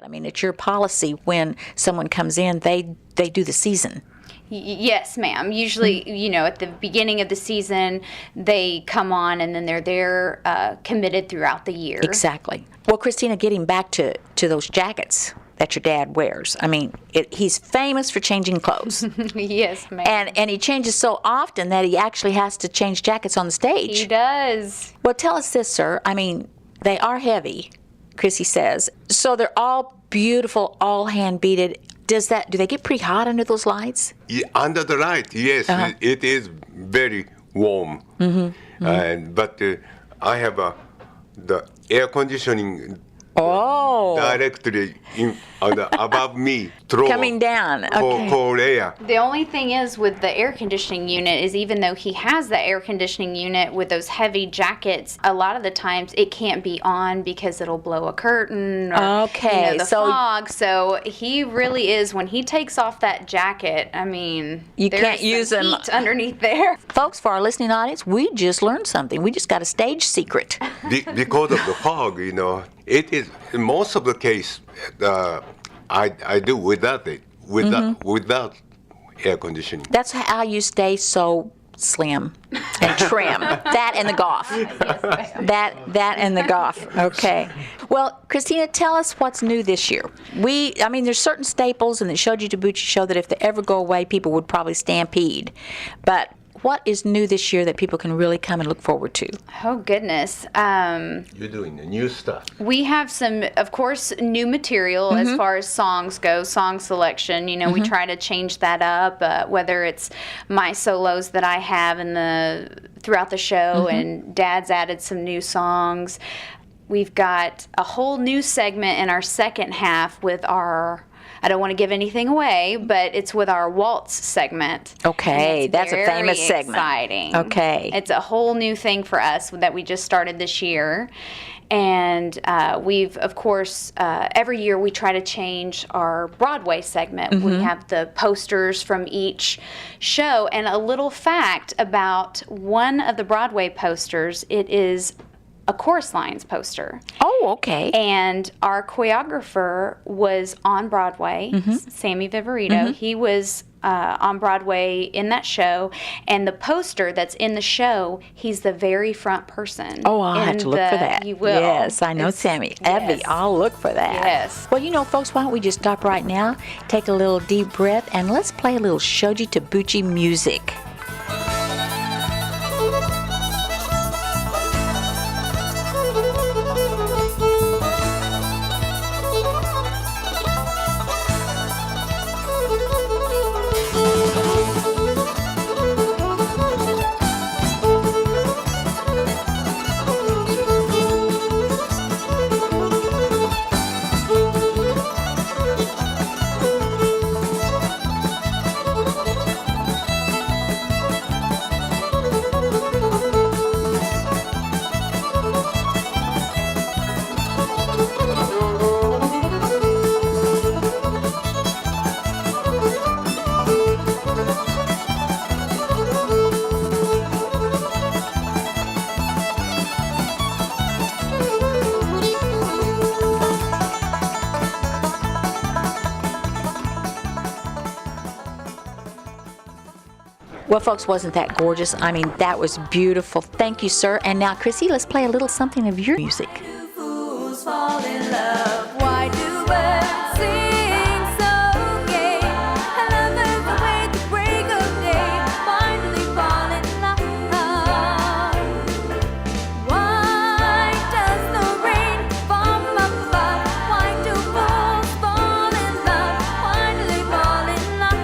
I mean, it's your policy when someone comes in, they do the season. Yes, ma'am. Usually, at the beginning of the season, they come on and then they're there committed throughout the year. Exactly. Well, Christina, getting back to those jackets that your dad wears. I mean, he's famous for changing clothes. Yes, ma'am. And he changes so often that he actually has to change jackets on the stage. He does. Well, tell us this, sir. I mean, they are heavy, Chrissy says. So they're all beautiful, all hand-beaded. Do they get pretty hot under those lights? Yeah, under the light, yes, it is very warm. But I have the air conditioning directly above me, coming down. Okay. Cold air. The only thing is with the air conditioning unit is even though he has the air conditioning unit with those heavy jackets, a lot of the times it can't be on because it'll blow a curtain or the fog. So he really is, when he takes off that jacket, I mean, you can't use them underneath there. Folks, for our listening audience, we just learned something. We just got a stage secret. Because of the fog, it is, in most of the case, I do without it, without air conditioning. That's how you stay so slim and trim. That and the golf. That and the golf. Okay. Well, Christina, tell us what's new this year. There's certain staples in the Shoji Tabuchi show that if they ever go away, people would probably stampede. But what is new this year that people can really come and look forward to? Oh, goodness. You're doing the new stuff. We have some, of course, new material as far as songs go, song selection. We try to change that up, whether it's my solos that I have throughout the show, and Dad's added some new songs. We've got a whole new segment in our second half with I don't want to give anything away, but it's with our waltz segment. Okay, that's a famous segment. Exciting. Okay. It's a whole new thing for us that we just started this year. And we've, of course, every year we try to change our Broadway segment. We have the posters from each show. And a little fact about one of the Broadway posters, it is a Chorus Lines poster. Oh, okay. And our choreographer was on Broadway, Sammy Viverito. He was on Broadway in that show, and the poster that's in the show, he's the very front person. Oh, I'll have to look for that. You will. Yes, I know Sammy. Evie, I'll look for that. Yes. Well, folks, why don't we just stop right now, take a little deep breath, and let's play a little Shoji Tabuchi music. Well, folks, wasn't that gorgeous? I mean, that was beautiful. Thank you, sir. And now, Chrissy, let's play a little something of your music. Why do fools fall in love? Why do birds sing so gay? I love the way the break of day finally fall in love. Why does the rain fall from above? Why do fools fall in love? Why do they fall in love?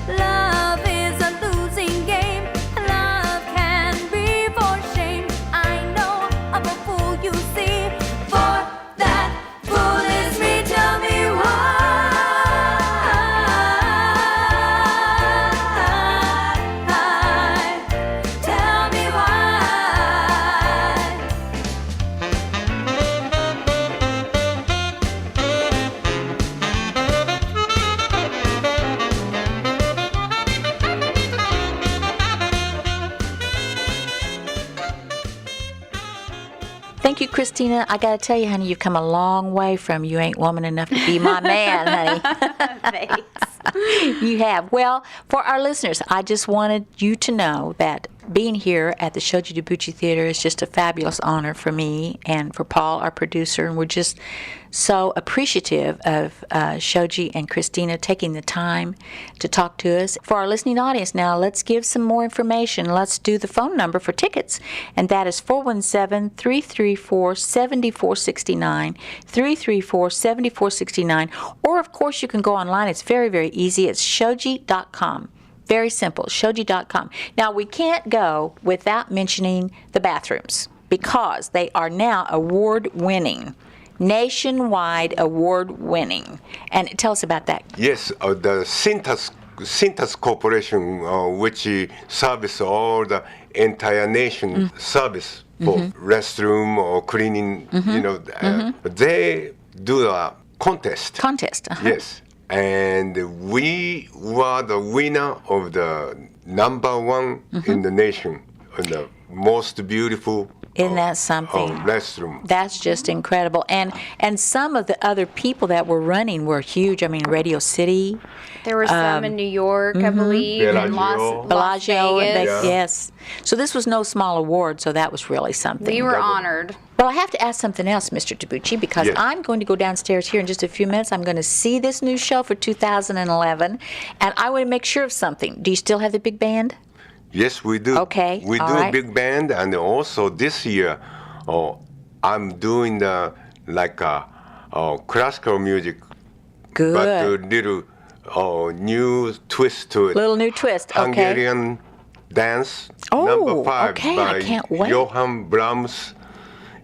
Love is a losing game. Love can be for shame. I know. Christina, I got to tell you, honey, you've come a long way from you ain't woman enough to be my man, honey. Thanks. You have. Well, for our listeners, I just wanted you to know that being here at the Shoji Tabuchi Theater is just a fabulous honor for me and for Paul, our producer, and we're just so appreciative of Shoji and Christina taking the time to talk to us. For our listening audience now, let's give some more information. Let's do the phone number for tickets, and that is 417-334-7469, 334-7469, or of course you can go online. It's very, very easy. It's shoji.com. Very simple, shoji.com. Now, we can't go without mentioning the bathrooms because they are now award-winning, nationwide award-winning. And tell us about that. Yes, the Cintas Corporation, which service all the entire nation service for restroom or cleaning, they do a contest. Yes. And we were the winner of the #1 in the nation, and the most beautiful Isn't that something? Restroom. That's just incredible. And some of the other people that were running were huge. I mean, Radio City. There were some in New York, I believe, and Las Bellagio. Vegas. Yes. So this was no small award, so that was really something. We were honored. Well, I have to ask something else, Mr. Tabuchi, because Yes. I'm going to go downstairs here in just a few minutes. I'm going to see this new show for 2011, and I want to make sure of something. Do you still have the big band? Yes, we do. Okay, We all do right. a big band, and also this year, I'm doing classical music, Good. but a little new twist to it. Little new twist, okay. Hungarian dance, Oh, number 5 okay, by I can't wait. Johann Brahms.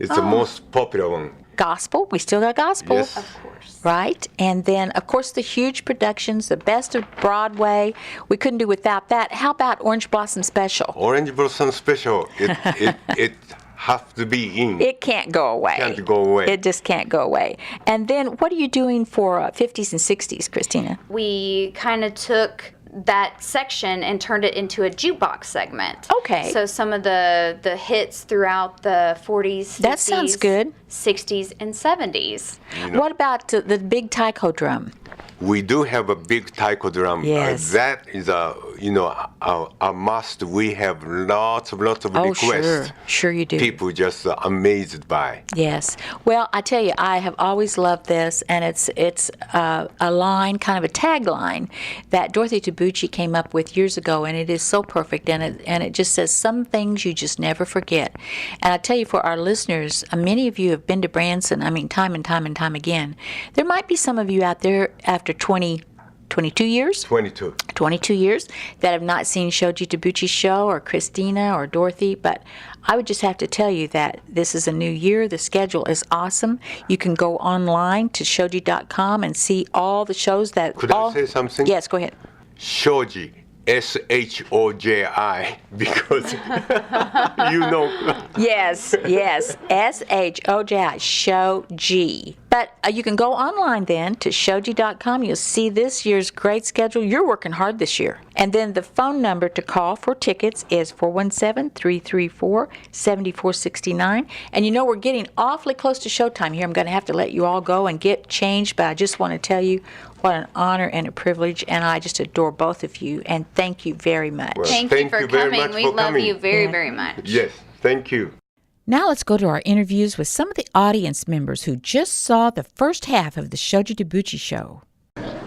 It's the most popular one. Gospel. We still got gospel. Yes. Of course. Right? And then, of course, the huge productions, the best of Broadway. We couldn't do without that. How about Orange Blossom Special? Orange Blossom Special. It has to be in. It can't go away. Can't go away. It just can't go away. And then, what are you doing for 50s and 60s, Christina? We kind of took that section and turned it into a jukebox segment. Okay. So some of the hits throughout the 40s, 50s, That sounds good. 60s, and 70s. What about the big taiko drum? We do have a big taiko drum. Yes. That is a must. We have lots of Oh, requests. sure you do. People just amazed by. Yes. Well, I tell you, I have always loved this, and it's a line, kind of a tagline that Dorothy Tabuchi came up with years ago, and it is so perfect, and it just says some things you just never forget. And I tell you, for our listeners, many of you have been to Branson. I mean, time and time and time again. There might be some of you out there after 22 years. 22. 22 years that have not seen Shoji Tabuchi's show, or Christina, or Dorothy, but I would just have to tell you that this is a new year. The schedule is awesome. You can go online to shoji.com and see all the shows that... Could I say something? Yes, go ahead. Shoji. SHOJI, because Yes, SHOJI, Shoji. But you can go online then to shoji.com. You'll see this year's great schedule. You're working hard this year. And then the phone number to call for tickets is 417-334-7469. And you know, we're getting awfully close to showtime here. I'm going to have to let you all go and get changed, but I just want to tell you what an honor and a privilege, and I just adore both of you, and thank you very much. Well, Thank you thank for you very coming. much We for love coming. you very, very much. Yes, thank you. Now let's go to our interviews with some of the audience members who just saw the first half of the Shoji Tabuchi show.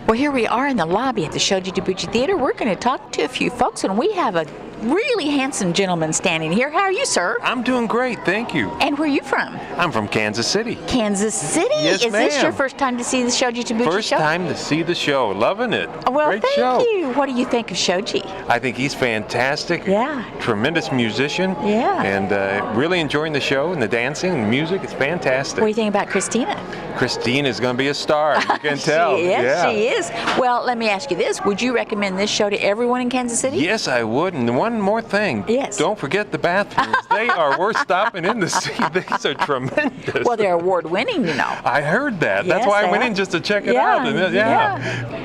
Well, here we are in the lobby at the Shoji Tabuchi Theater. We're going to talk to a few folks, and we have a really handsome gentleman standing here. How are you, sir? I'm doing great, thank you. And where are you from? I'm from Kansas City. Kansas City? Yes, Is this ma'am. your first time to see the Shoji Tabuchi First show? time to see the show, loving it. Well, Great thank show. you. What do you think of Shoji? I think he's fantastic. Yeah. Tremendous musician. Yeah. And really enjoying the show and the dancing and the music. It's fantastic. What do you think about Christina? Christine is going to be a star. You can tell. She is. Yeah. She is. Well, let me ask you this. Would you recommend this show to everyone in Kansas City? Yes, I would. And one more thing. Yes. Don't forget the bathrooms. They are worth stopping in to see. These are tremendous. Well, they're award-winning, you know. I heard that. That's Yes, why I they went are. in just to check it out. And yeah.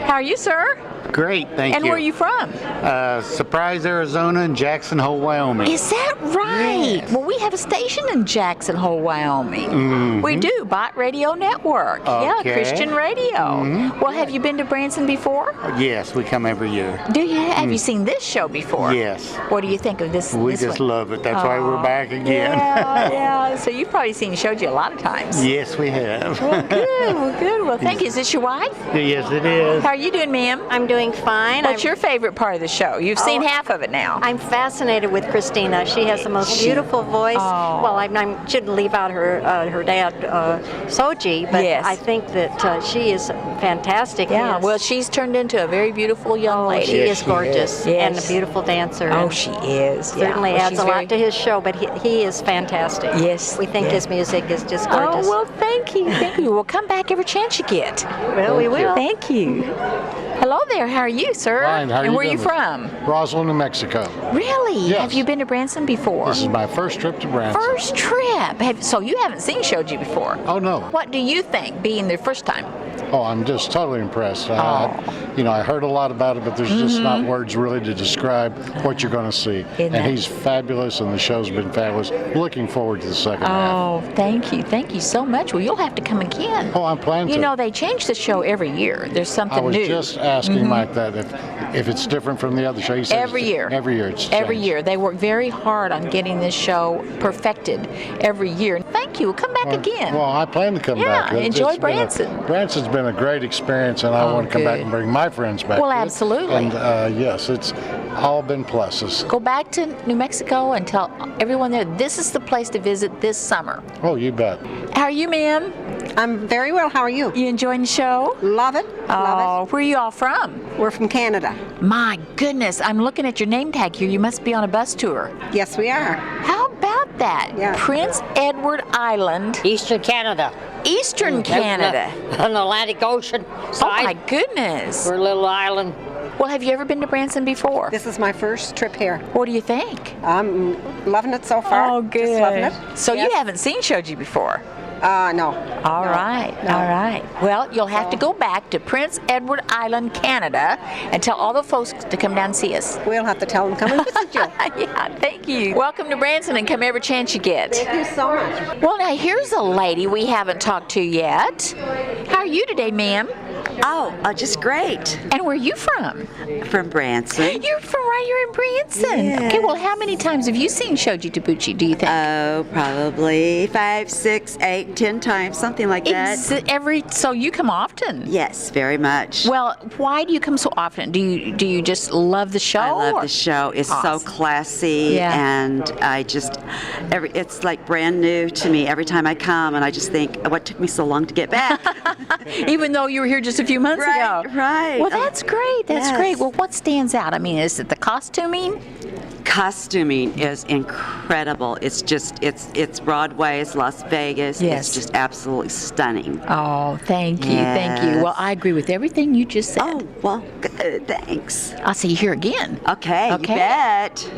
How are you, sir? Great, thank And you. where are you from? Surprise, Arizona and Jackson Hole, Wyoming. Is that right? Yes. Well, we have a station in Jackson Hole, Wyoming. We do, Bott Radio Network. Yeah, Okay. Christian radio. Well, have you been to Branson before? Yes, we come every year. Do you? Have you seen this show before? Yes. What do you think of this? We this just one? love it. That's why we're back again. Yeah, yeah. So you've probably seen Shoji a lot of times. Yes, we have. Well, good. Well, good. Well, thank you. Is this your wife? Yes, it is. How are you doing, ma'am? I'm doing fine. What's your favorite part of the show? You've seen half of it now. I'm fascinated with Christina. She has the most beautiful voice. Oh. Well, I shouldn't leave out her dad, Shoji, but Yes. I think that she is fantastic. Yeah. Yes. Well, she's turned into a very beautiful young lady. She Yes, is she gorgeous is. and Yes. a beautiful dancer. Oh, and she is. Yeah. certainly Well, adds she's a very- lot to his show, but he is fantastic. Yes, We think yes. his music is just gorgeous. Oh, well, thank you. Thank you. Well, come back every chance you get. Well, we will. Thank you. Hello there. How are you, sir? Fine. How are and you where are you doing? from? Roswell, New Mexico. Really? Yes. Have you been to Branson before? This is my first trip to Branson. First trip. So you haven't seen Shoji before? Oh, no. What do you think, being the first time? Oh, I'm just totally impressed. Oh. I heard a lot about it, but there's just not words really to describe what you're going to see. Isn't And it? he's fabulous, and the show's been fabulous. Looking forward to the second half. Oh, thank you. Thank you so much. Well, you'll have to come again. Oh, I'm planning You to. know, they change the show every year. There's something I was new. just asking Mike that if it's different from the other show. He says Every year. Every year it's Every changed. year. They work very hard on getting this show perfected every year. Thank you. Come back again. Well, I plan to come Yeah, back. enjoy Branson. Branson's been a great experience, and I Oh, want to come back good. and bring my friends back. Well, to it. absolutely. And yes, it's all been pluses. Go back to New Mexico and tell everyone there this is the place to visit this summer. Oh, you bet. How are you, ma'am? I'm very well. How are you? You enjoying the show? Love it. Love Oh, where are you all from? it. We're from Canada. My goodness, I'm looking at your name tag here. You must be on a bus tour. Yes, we are. How about that? Yeah. Prince Edward Island, Eastern Canada. Eastern Canada. On the Atlantic Ocean Oh my side. goodness. We're a little island. Well, have you ever been to Branson before? This is my first trip here. What do you think? I'm loving it so far. Oh, good. Just loving it. So Yes. you haven't seen Shoji before? No. All No. right, No. all right. Well, you'll have to go back to Prince Edward Island, Canada, and tell all the folks to come down and see us. We'll have to tell them come and visit you. Yeah, thank you. Welcome to Branson, and come every chance you get. Thank you so much. Well, now here's a lady we haven't talked to yet. How are you today, ma'am? Oh, just great. And where are you from? From Branson. You're from right here in Branson. Yes. Okay, well, how many times have you seen Shoji Tabuchi, do you think? Oh, probably 5, 6, 8, 10 times, something like that. So you come often? Yes, very much. Well, why do you come so often? Do you just love the show? I love or- the show. It's Awesome. so classy, Yeah. and I just, it's like brand new to me every time I come, and I just think, what took me so long to get back? Even though you were here just a few months Right, ago. right. Well, that's great. That's Yes. great. Well, what stands out? I mean, is it the costuming? Costuming is incredible. It's just, it's Broadway, it's Las Vegas. Yes. It's just absolutely stunning. Oh, thank you. Thank you. Yes. Well, I agree with everything you just said. Oh, well, good, thanks. I'll see you here again. Okay, Okay. you bet.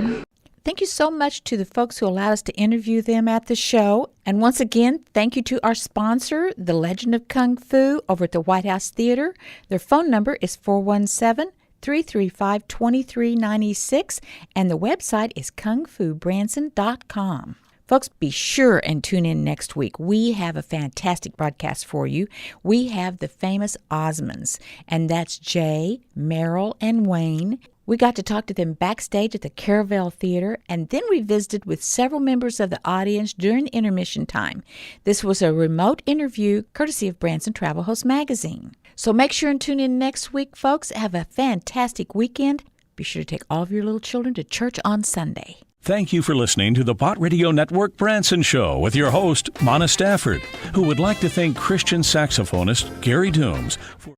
Thank you so much to the folks who allowed us to interview them at the show. And once again, thank you to our sponsor, The Legend of Kung Fu, over at the White House Theater. Their phone number is 417-335-2396, and the website is kungfubranson.com. Folks, be sure and tune in next week. We have a fantastic broadcast for you. We have the famous Osmonds, and that's Jay, Merrill, and Wayne. We got to talk to them backstage at the Caravel Theater, and then we visited with several members of the audience during intermission time. This was a remote interview courtesy of Branson Travel Host Magazine. So make sure and tune in next week, folks. Have a fantastic weekend. Be sure to take all of your little children to church on Sunday. Thank you for listening to the Bott Radio Network Branson Show with your host, Monna Stafford, who would like to thank Christian saxophonist Gary Dooms for